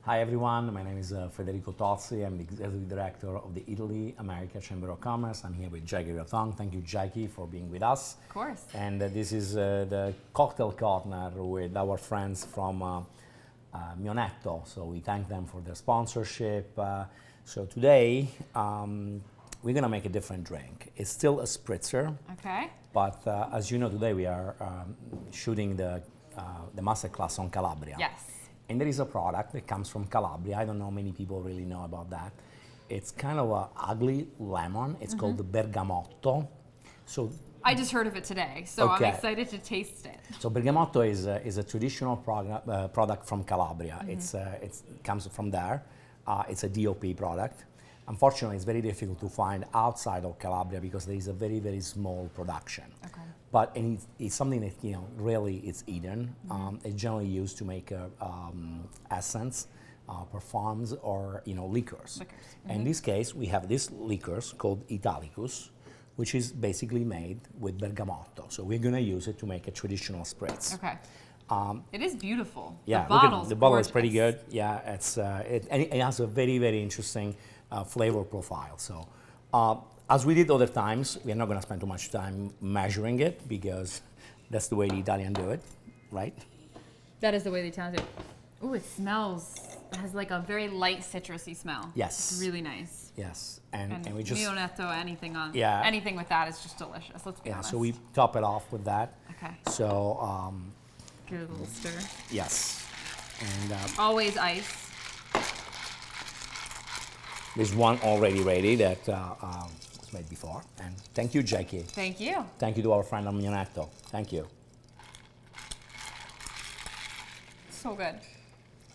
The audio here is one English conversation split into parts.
Hi everyone, my name is Federico Tozzi. I'm the Executive Director of the Italy America Chamber of Commerce. I'm here with Jackie Rothong. Thank you, Jackie, for being with us. Of course. And this is the cocktail corner with our friends from Mionetto. So we thank them for their sponsorship. So today we're gonna make a different drink. It's still a spritzer. Okay. But as you know, today we are shooting the masterclass on Calabria. Yes. And there is a product that comes from Calabria. I don't know many people really know about that. It's kind of an ugly lemon. It's called the Bergamotto. So I just heard of it today, so Okay. I'm excited to taste it. So Bergamotto is a traditional product from Calabria. It comes from there. It's a DOP product. Unfortunately, it's very difficult to find outside of Calabria because there is a very, very small production. Okay. But it's something that really it's eaten. It's generally used to make essence, perfumes, or liquors. In this case, we have this liquors called Italicus, which is basically made with bergamotto. So we're gonna use it to make a traditional spritz. Okay. It is beautiful. Yeah, The bottle is pretty gorgeous. good. Yeah, and it has a very, very interesting flavor profile. So as we did other times, we're not going to spend too much time measuring it because that's the way the Italians do it, right? That is the way they tell it. Ooh, it smells. It has like a very light citrusy smell. Yes. It's really nice. Yes, and we just Mionetto, anything Yeah. anything with that is just delicious. Let's be honest. so we top it off with that. Okay. So Give it a little stir. yes, and Always ice. there's one already ready that was made before. And thank you, Jackie. Thank you. Thank you to our friend on Mionetto. Thank you. So good.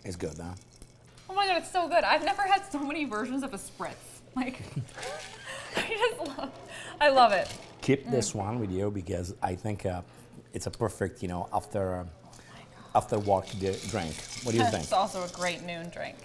It's good, huh? Oh my god, it's so good. I've never had so many versions of a spritz. Like, I love it. Keep this one with you because I think it's a perfect, after work drink. What do you think? It's also a great noon drink.